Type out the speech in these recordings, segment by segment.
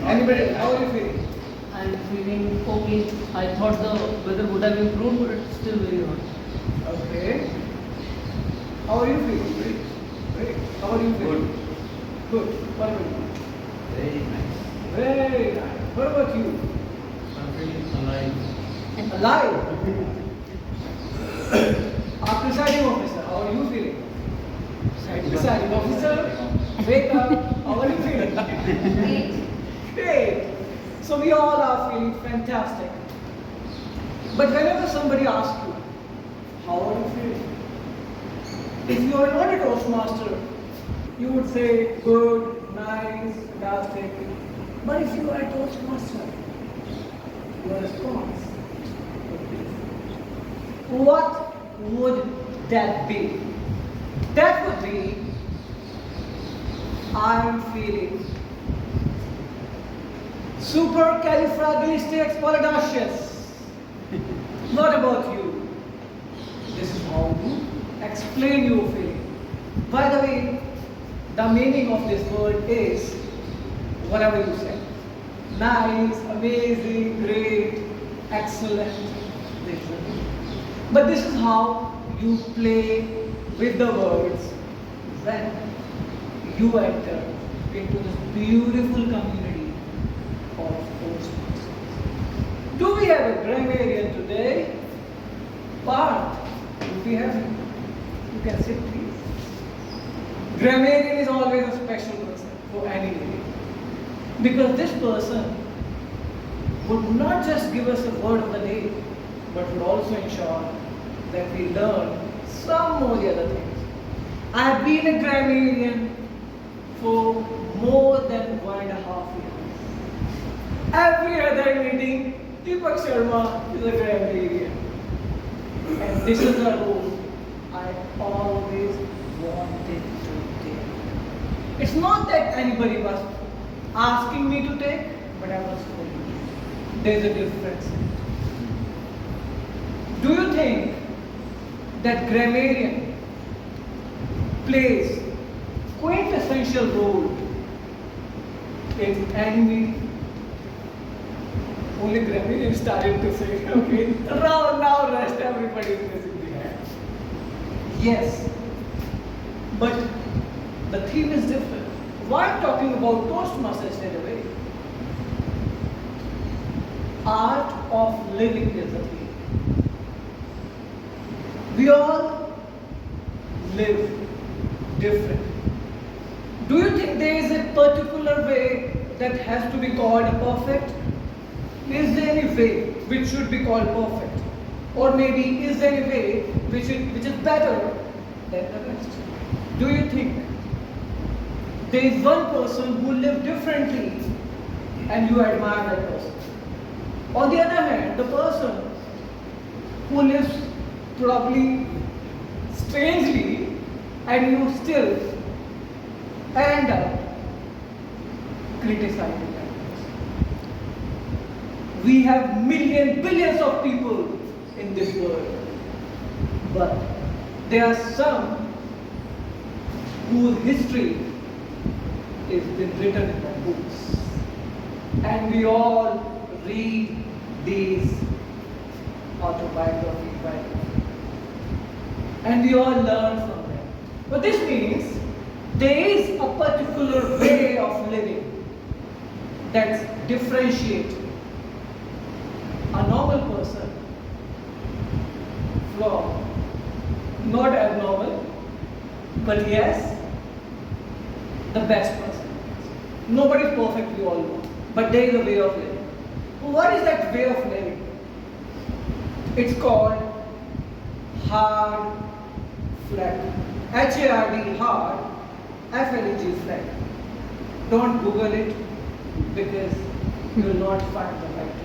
Anybody? How are you feeling? I'm feeling okay. I thought the weather would have improved, but it's still very hot. Okay. How are you feeling? Great. Great. How are you feeling? Good. What about you? Very nice. Very nice. What about you? I'm feeling alive. Alive. Our presiding officer, how are you feeling? Presiding officer, wake up. How are you feeling? Great. Great. So we all are feeling fantastic. But whenever somebody asks you, how are you feeling? If you are not a Toastmaster, you would say good, nice, fantastic. But if you are a Toastmaster, your response would be, what would that be? That would be, I'm feeling supercalifragilisticexpialidocious. What about you? This is how you explain your feeling. By the way, the meaning of this word is whatever you say. Nice, amazing, great, excellent. But this is how you play with the words when you enter into this beautiful community of Toastmasters. Do we have a grammarian today? Parth, if we have him, you can sit please. Grammarian is always a special person for any day. Because this person would not just give us a word of the day, but would also ensure that we learn some more the other things. I have been a grammarian for more than 1.5 years. Every other meeting, Deepak Sharma is a grammarian. And this is a role I always wanted to take. It's not that anybody was asking me to take, but I was told. There's a difference. Do you think that grammarian plays quintessential role in any meeting? Only grammarian started to say, okay, now rest everybody is raising the hand. Yes, but the theme is different. Why I'm talking about Toastmasters straight away? Art of living is the theme. We all live different. Do you think there is a particular way that has to be called a perfect? Is there any way which should be called perfect? Or maybe is there any way which is better than the rest? Do you think there is one person who lives differently and you admire that person? On the other hand, the person who lives probably strangely and you still end up criticizing that person. We have billions of people in this world, but there are some whose history is been written in the books, and we all read these autobiographies, and we all learn from them. But this means there is a particular way of living that's differentiate a normal person from not abnormal, but yes, the best person. Nobody is perfect, we all know, but there is a way of living. What is that way of living? It's called hard flag. H-A-R-D, hard, F-L-E-G, flag. Don't Google it because you will not find the right.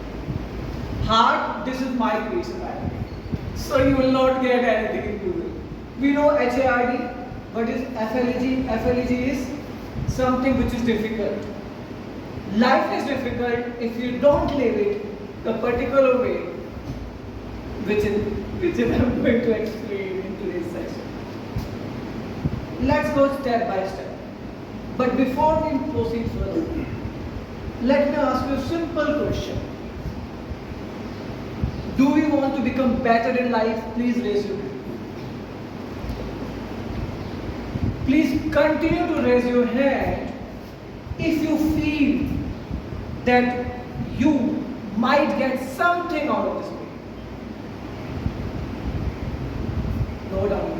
Hard, this is my creation, by the way. So you will not get anything in Google. We know H-A-R-D, what is F-L-E-G? F-L-E-G is something which is difficult. Life is difficult if you don't live it a particular way, which is I'm going to explain in today's session. Let's go step by step. But before we proceed further, let me ask you a simple question. Do we want to become better in life? Please raise your hand. Please continue to raise your hand if you feel that you might get something out of this video. No doubt.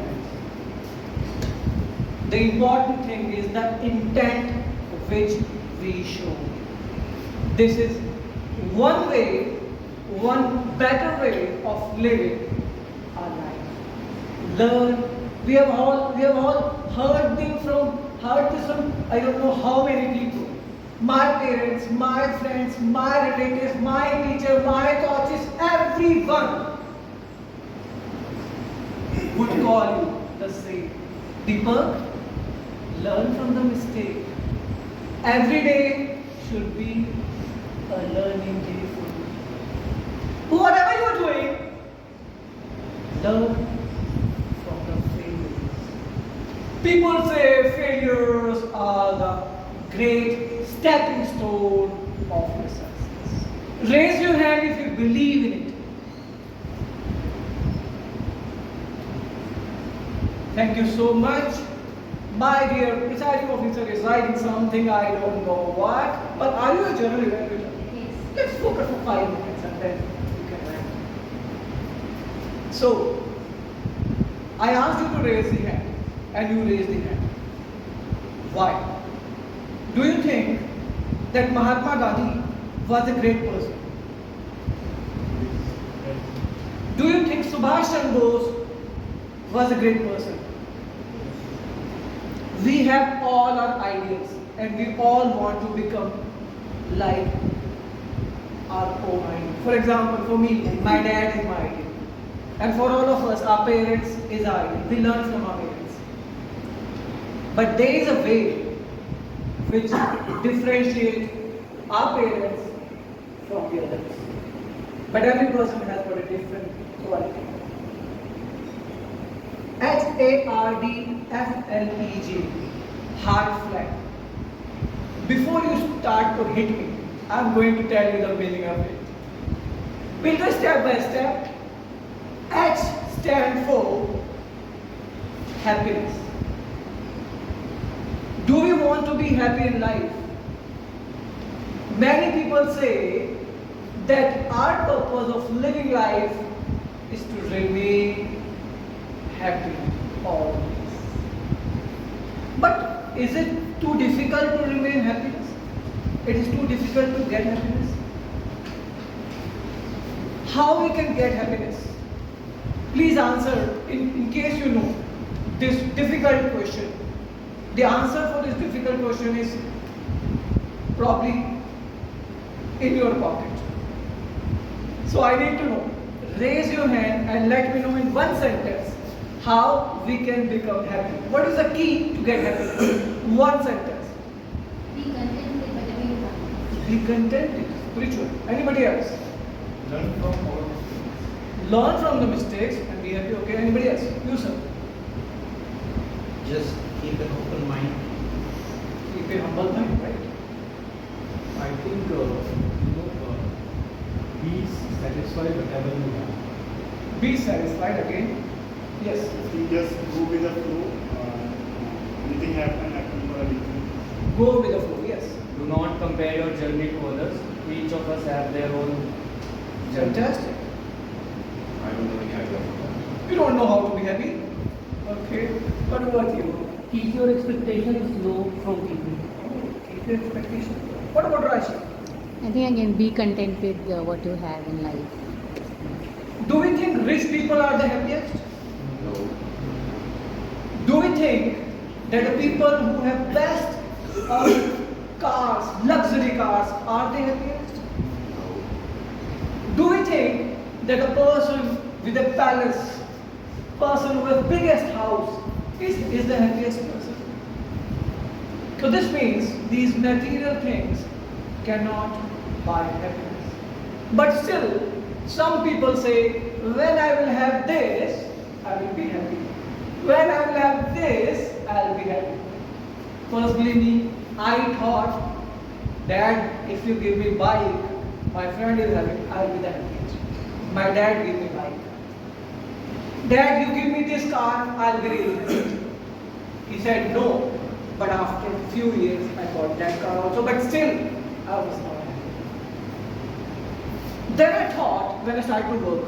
The important thing is the intent which we show. This is one way, one better way of living our life. Learn. We have all heard this from I don't know how many people. My parents, my friends, my relatives, my teacher, my coaches, everyone would call you the same. Deepak, learn from the mistake. Every day should be a learning day for you. Whatever you are doing, learn from the failures. People say failures are the great stepping stone of your success. Raise your hand if you believe in it. Thank you so much. My dear presiding officer is writing something, I don't know what, but are you a journal evaluator? Yes. Let's focus for 5 minutes and then you can write. So, I asked you to raise the hand and you raised the hand. Why? Do you think that Mahatma Gandhi was a great person? Do you think Subhash Chandra Bose was a great person? We have all our ideas and we all want to become like our own idea. For example, for me, my dad is my idea. And for all of us, our parents is our idea. We learn from our parents. But there is a way which differentiates our parents from the others. But every person has got a different quality. HARDFLEG, hard flag. Before you start to hit me, I'm going to tell you the meaning of it. We'll go step by step. H stands for happiness. Do we want to be happy in life? Many people say that our purpose of living life is to remain happy always. But is it too difficult to remain happy? It is too difficult to get happiness. How we can get happiness? Please answer in case you know this difficult question. The answer for this difficult question is probably in your pocket. So I need to know. Raise your hand and let me know in one sentence how we can become happy. What is the key to get happiness? One sentence. Be content with whatever you have. Be contented. Spiritual. Anybody else? Learn from all. Learn from the mistakes and be happy. Okay. Anybody else? You sir. Just keep an open mind. Keep a humble mind, right? I think be satisfied whatever you have. Be satisfied again. Yes. You just go with the flow. Anything happen for a reason. Go with the flow. Yes. Do not compare your journey to others. Each of us have their own journey. Fantastic. I don't know any idea. You don't know how to be happy. Okay. What about you? Keep your expectations low from people. Keep your expectations. What about Rashi? I think again, be content with what you have in life. Do we think rich people are the happiest? No. Do we think that the people who have best cars, luxury cars, are the happiest? Do we think that a person with a palace, person with the biggest house, is the happiest person? So this means these material things cannot buy happiness. But still, some people say, when I will have this, I will be happy. When I will have this, I will be happy. Personally, I thought Dad, if you give me bike, my friend is having, I'll be the happiest. My dad give me bike. Dad, you give me this car, I'll be really happy. He said no, but after a few years I got that car also, but still I was not happy. Then I thought, when I started to work,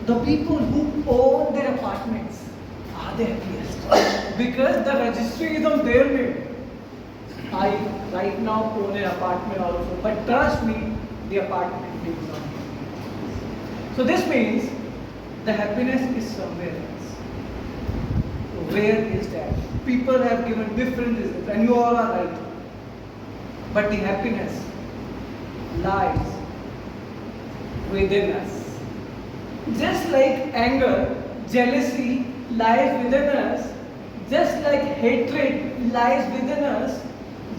the people who own their apartments are the happiest because the registry is on their name. I right now own an apartment also, but trust me, the apartment is on me. So this means the happiness is somewhere else. Where is that? People have given different reasons, and you all are right. But the happiness lies within us. Just like anger, jealousy lies within us, just like hatred lies within us,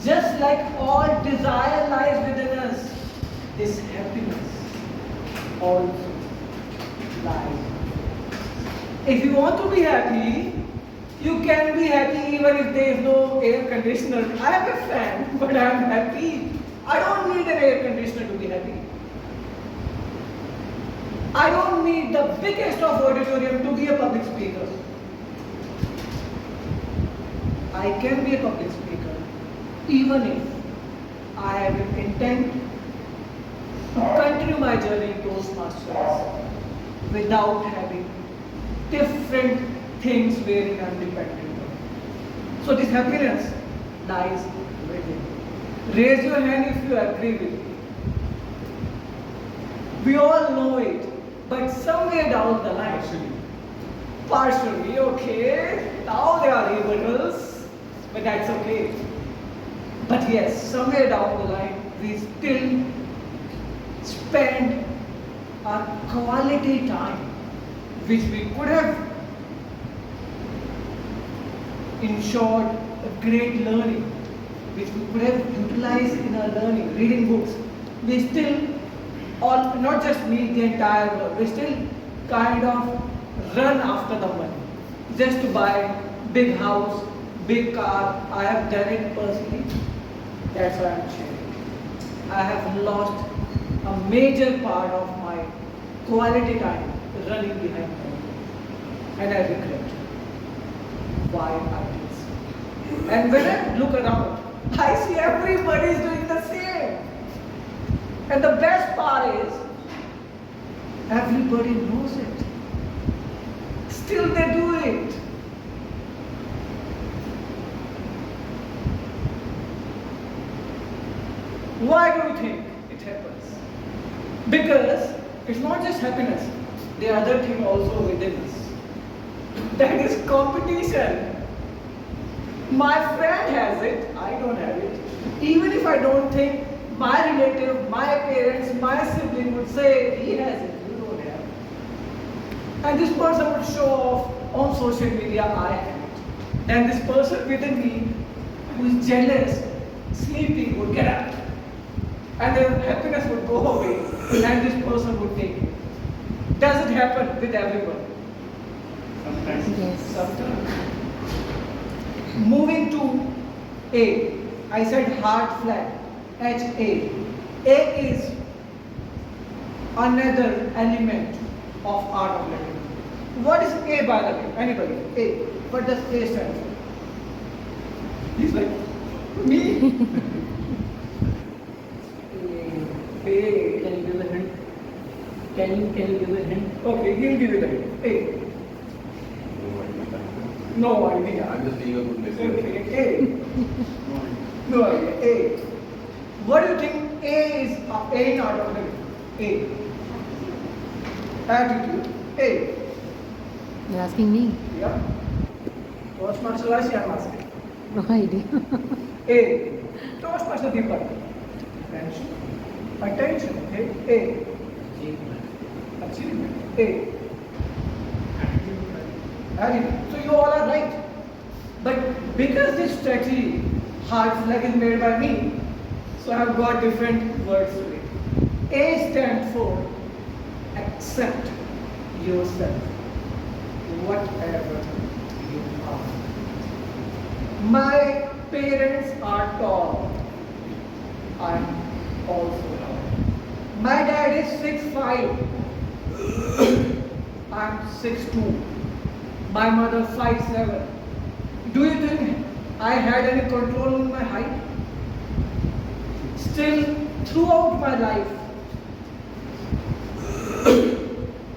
just like all desire lies within us, this happiness also lies. If you want to be happy, you can be happy even if there is no air conditioner. I am a fan, but I am happy. I don't need an air conditioner to be happy. I don't need the biggest of auditorium to be a public speaker. I can be a public speaker even if I have an intent to continue my journey in Toastmasters without having different things wherein I am dependent on. So this happiness lies within. Raise your hand if you agree with me. We all know it, but somewhere down the line, partially, okay, now there are rebuttals, but that's okay. But yes, somewhere down the line, we still spend our quality time, which we could have ensured a great learning, which we could have utilized in our learning, reading books. We still, all, not just me, the entire world, we still kind of run after the money, just to buy big house, big car. I have done it personally. That's why I'm sharing. I have lost a major part of my quality time running behind money, and I regret why I did so. And when I look around, I see everybody is doing the same. And the best part is, everybody knows it. Still they do it. Why do you think it happens? Because it's not just happiness, the other thing also within us. That is competition. My friend has it, I don't have it. Even if I don't think my relative, my parents, my sibling would say, he has it, you don't have it. And this person would show off on social media, I have it. Then this person within me who is jealous, sleeping, would get up. And their happiness would go away, and this person would take it. Does it happen with everyone? Sometimes. Yes. Sometimes. Moving to A. I said hard flag. H-A. A is another element of art of living. What is A, by the way? Anybody? A. What does A stand for? He's like, me? A. Can you give a hint? Can you give a hint? Okay, he'll give you the hint. A. No idea. I'm just being a good listener. Okay, A. No idea. A. What do you think A is? A in art of living. A. Attitude. A. You're asking me? Yeah. Toastmaster I'm asking. No idea. A. Toastmaster Deepak. Attention. Attention. Okay. A. Achievement. A. Attitude. So you all are right. But because this strategy, hard flag, is made by me, so I have got different words to it. A stands for accept yourself, whatever you are. My parents are tall. I'm also loud. My dad is 6'5". I'm 6'2". My mother 5'7". Do you think I had any control on my height? Still, throughout my life,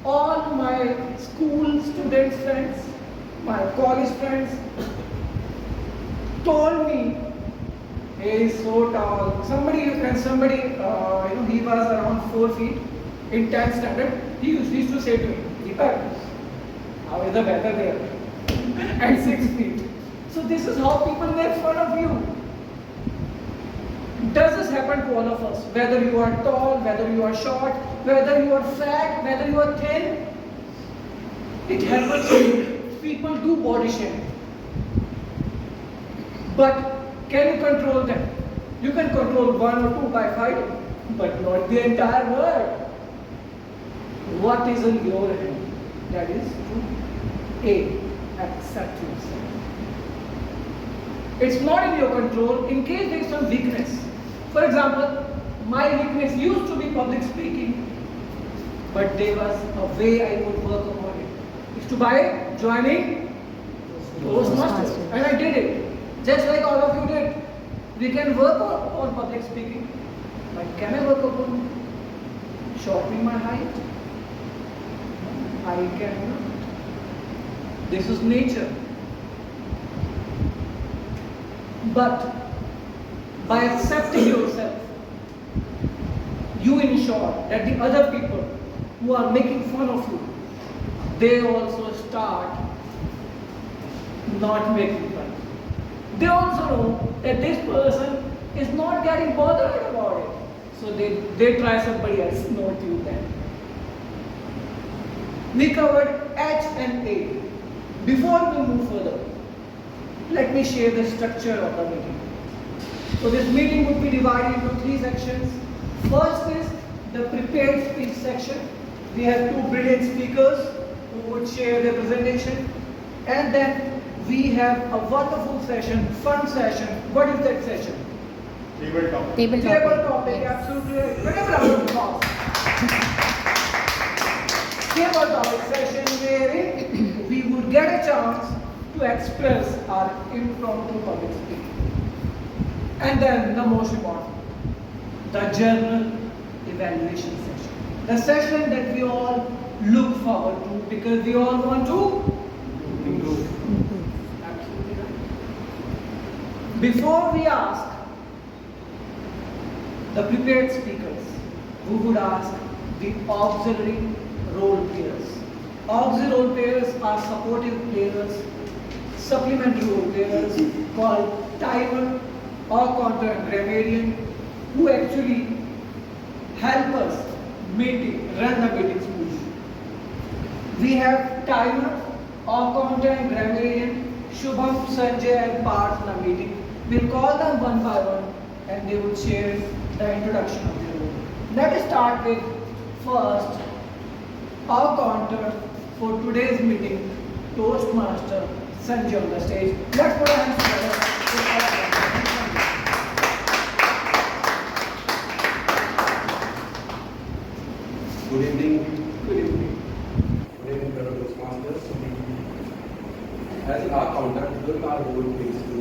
all my school student friends, my college friends told me, he is so tall. Somebody, he was around 4 feet in 10th standard. He used to say to me, Deepak, how is the weather there? And 6 feet. So this is how people make fun of you. Does this happen to all of us? Whether you are tall, whether you are short, whether you are fat, whether you are thin, it happens to you. People do body shame. But can you control them? You can control one or two by fighting, but not the entire world. What is in your hand? That is to A, accept yourself. It's not in your control in case there is some weakness. For example, my weakness used to be public speaking, but there was a way I could work upon it. It's by joining Toastmasters. And I did it. Just like all of you did. We can work on public speaking. But can I work upon shortening my height? I cannot. This is nature. But by accepting yourself, you ensure that the other people who are making fun of you, they also start not making fun. They also know that this person is not getting bothered about it. So they try somebody else, not you then. We covered H and A. Before we move further, let me share the structure of the meeting. So this meeting would be divided into 3 sections. First is the prepared speech section. We have 2 brilliant speakers who would share their presentation. And then we have a wonderful session, fun session. What is that session? Table topic. Table Table topic. topic, Yes. absolutely. Whatever round of applause. Table topic session wherein we would get a chance to express our impromptu public speaking. And then the most important, the journal evaluation session. The session that we all look forward to because we all want to improve. Absolutely right. Before we ask the prepared speakers, we would ask the auxiliary role players. Auxiliary role players are supportive players, supplementary role players called timer or counter and grammarian who actually help us run the meeting smoothly. We have timer or counter and grammarian, Shubham, Sanjay and Parth in the meeting. We'll call them one by one and they will share the introduction of their role. Let us start with first our counter for today's meeting, Toastmaster Sanjay on the stage. Let's put our hands together. Good evening. Good evening. Good evening, fellow Toastmasters. As our counter, during our role is to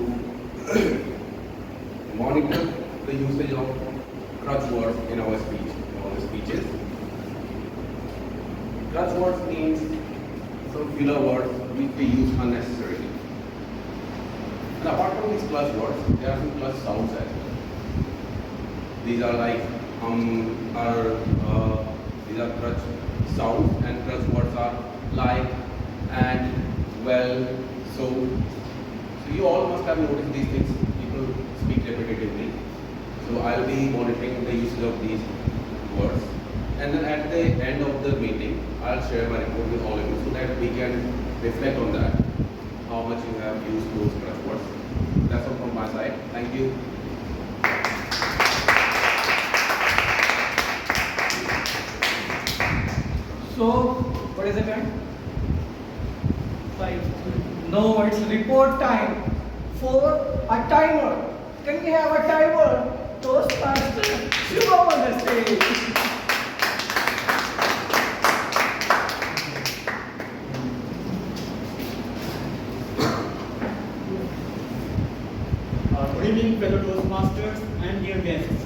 monitor the usage of crutch words in our speeches. Crutch words means some filler words which we use unnecessarily. And apart from these clutch words, there are some clutch sounds as well. These are like these are crutch sounds, and crutch words are like, and, well, so you all must have noticed these things. People speak repetitively. So I'll be monitoring the usage of these words. And then at the end of the meeting, I'll share my report with all of you so that we can reflect on that, how much you have used those crutch words. That's all from my side. Thank you. So, what is the time? 5. No, it's report time for a timer. Can we have a timer Toastmaster Shubham on the stage. Good evening, fellow Toastmasters and dear guests.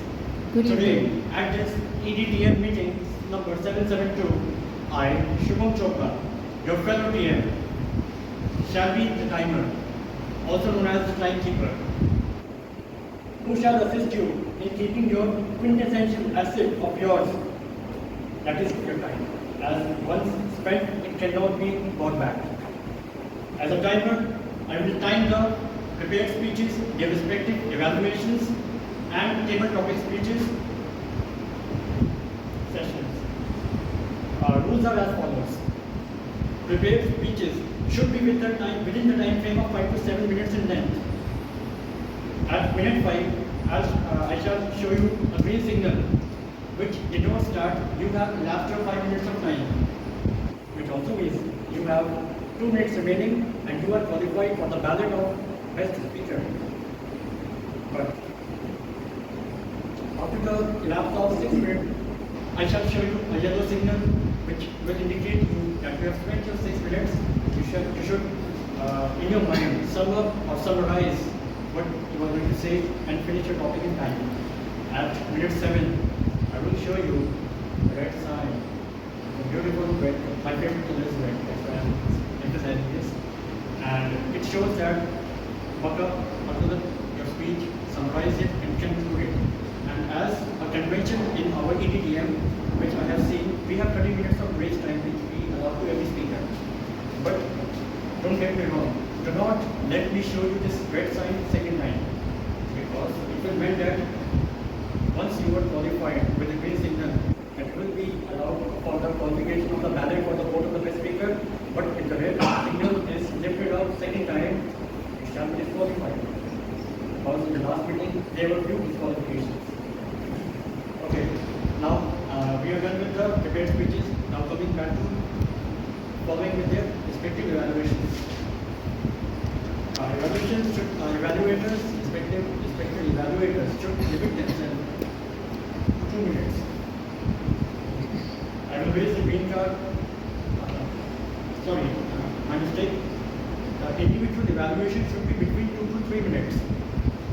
Good Today, evening. at this EDTM meeting number 772, I, Shubham Chopra, your fellow TM, shall be the timer, also known as the timekeeper, who shall assist you in keeping your quintessential asset of yours, that is your time. As once spent, it cannot be bought back. As a timer, I will time the prepared speeches, their respective evaluations, and table topic speeches sessions. Rules are as follows. Prepared speeches should be within the time frame of 5 to 7 minutes in length. At minute 5, I shall show you a green signal which did not start. You have elapsed your 5 minutes of time, which also means you have 2 minutes remaining and you are qualified for the ballot of best speaker. But after the elapse of 6 minutes, I shall show you a yellow signal which will indicate you that you have spent your 6 minutes. You should in your mind sum up or summarize what you are going to say and finish your topic in time. At minute 7, I will show you a red sign, a beautiful red. My favorite color is red, that's why I'm emphasizing this. And it shows that buck up onto your speech, summarize it and conclude it. And as a convention in our EDTM, which I have seen, we have 30 minutes of grace time which we allow to every speaker. But don't get me wrong, do not let me show you this red sign second time, because it will mean that once you are qualified with a green signal, it will be allowed for the qualification of the ballot for the vote of the best speaker. But if the red signal is lifted up second time, it shall be disqualified. Because in the last meeting, there were few disqualifications. Okay, now we are done with the prepared speeches. Now coming back to following with their respective evaluations. Evaluators, respective evaluators should limit themselves to 2 minutes. I will raise the green card. My mistake. The individual evaluation should be between 2 to 3 minutes.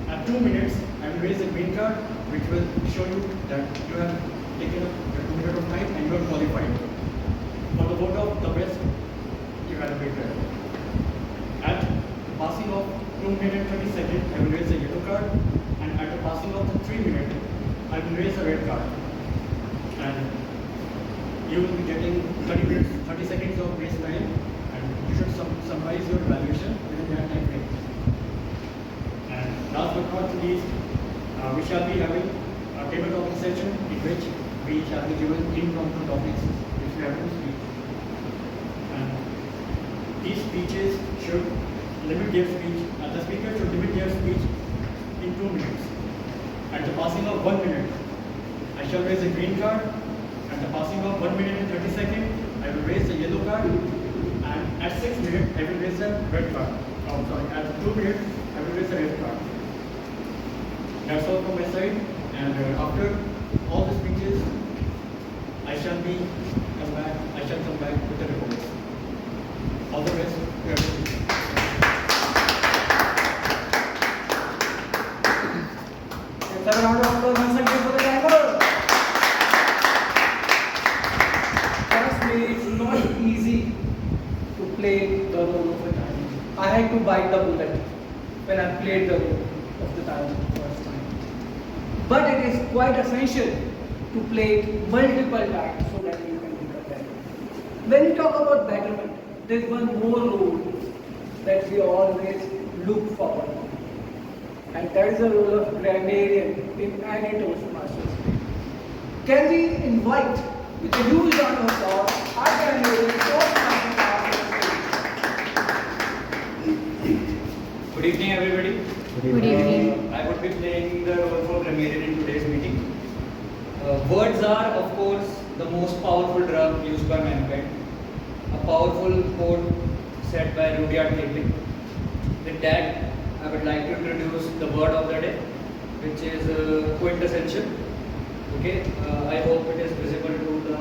At 2 minutes, I will raise the green card, which will show you that you have taken up your 2 minutes of time and you are qualified for the vote of the best evaluator. At the passing of 2 minutes 30 seconds, I will raise the yellow card, and at the passing of the 3 minutes, I will raise the red card. And you will be getting 30 seconds of grace time, and you should summarize your evaluation within that time frame. And last but not least, we shall be having a table topic session in which we shall be given impromptu topics which we have to speak. And these speeches should limit their speech, and the speaker should limit their speech in 2 minutes. At the passing of 1 minute, I shall raise a green card. At the passing of 1 minute and 30 seconds, I will raise the yellow card. And at 6 minutes, I will raise the red card. At 2 minutes, I will raise the red card. That's all from my side. And after all the speeches, I shall come back with the reports. All the best to everybody. Let's have a round of applause once again for the timer. Trust me, it's not easy to play the role of a timer. I had to bite the bullet when I played the role of the timer first time. But it is quite essential to play it multiple times so that you can become better. When we talk about betterment, there is one more role that we always look forward to. And that is the role of grammarian in any Toastmasters. Can we invite, with a huge round of applause, our grammarian Toastmaster Deepak. Good evening, everybody. Good evening. I would be playing the role for grammarian in today's meeting. Words are, of course, the most powerful drug used by mankind. A powerful quote said by Rudyard Kipling. With that, I would like to introduce the word of the day. which is quintessential. Okay, I hope it is visible to the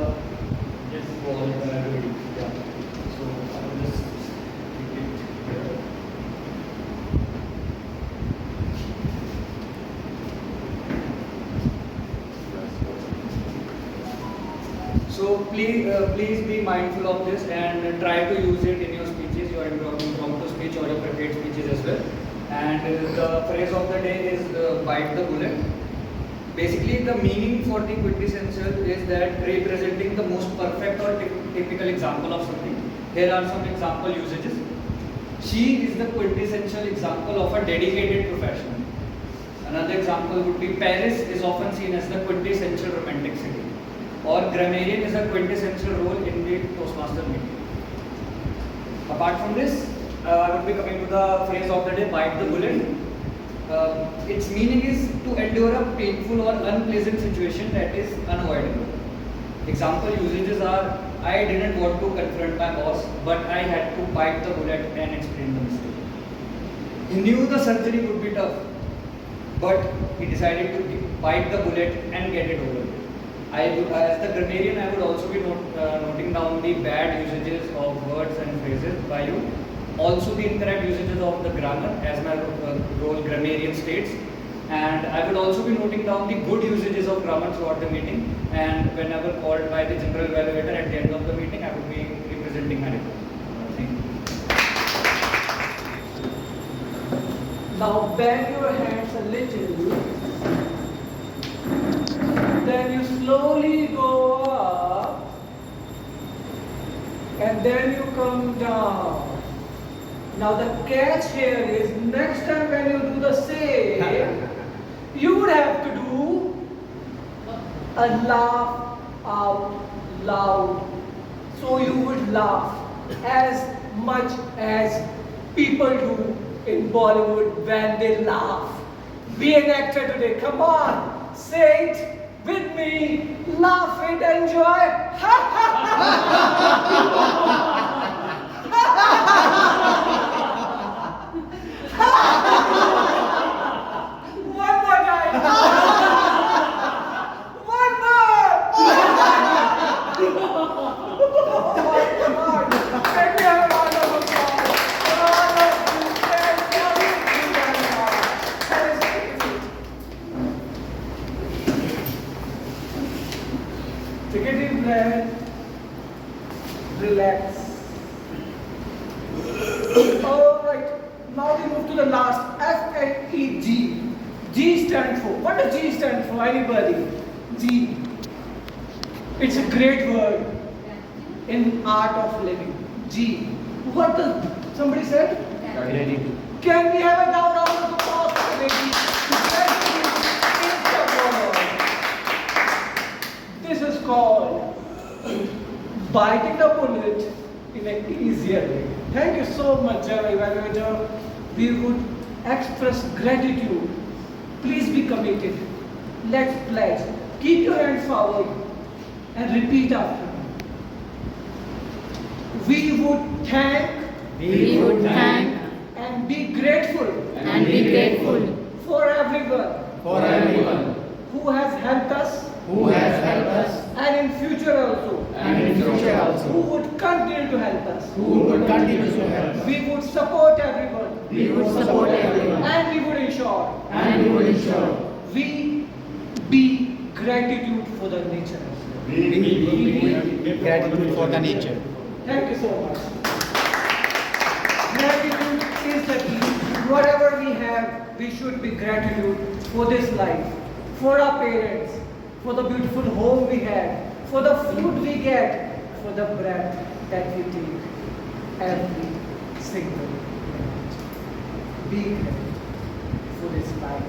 wall. Yeah. So I will just keep it here. So please be mindful of this and try to use it in your speeches, your impromptu speech or your prepared speeches as well. And the phrase of the day is bite the bullet. Basically, the meaning for the quintessential is that representing the most perfect or typical example of something. Here are some example usages. She is the quintessential example of a dedicated professional. Another example would be Paris is often seen as the quintessential romantic city. Or grammarian is a quintessential role in the Toastmaster meeting. Apart from this, I would be coming to the phrase of the day, bite the bullet. Its meaning is to endure a painful or unpleasant situation that is unavoidable. Example usages are, I didn't want to confront my boss, but I had to bite the bullet and explain the mistake. He knew the surgery would be tough, but he decided to bite the bullet and get it over. As the grammarian, I would also be noting down the bad usages of words and phrases by you. Also the incorrect usages of the grammar, as my role grammarian states. And I would also be noting down the good usages of grammar throughout the meeting. And whenever called by the general evaluator at the end of the meeting, I would be representing my report. Thank you. Now bend your hands a little. Then you slowly go up. And then you come down. Now the catch here is, next time when you do the same, you would have to do a laugh out loud. So you would laugh as much as people do in Bollywood when they laugh. Be an actor today, come on, say it with me, laugh it, enjoy. One more time. One more. Oh my God. Let me have a round of applause for all of you. Take a deep breath. Relax. Alright, now we move to the last, F-N-E-G. G stands for, what does G stand for? Anybody? G. It's a great word in art of living. G. What does, somebody said? Gratitude. Can we have a round of applause for the lady? This is called biting the bullet in an easier way. Thank you so much, evaluator. We would express gratitude. Please be committed. Let's pledge. Keep your hands forward and repeat after me. We would thank. We would thank And be grateful. and be grateful For everyone. For everyone Who has helped us. who has helped us And in future also. and in future Who also, would continue to help us. who will continue to help us. We would support everyone. We would support everyone And we would ensure. and we would ensure We be gratitude for the nature. we gratitude for the nature. Thank you so much. Gratitude is the key. Whatever we have, we should be gratitude for this life, for our parents, for the beautiful home we have, for the food we get, for the breath that we take every single minute. Be grateful for this life.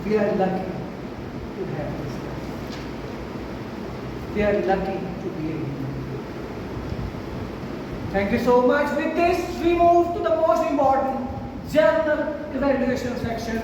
We are lucky to have this life. We are lucky to be a human. Thank you so much. With this, we move to the most important general evaluation section.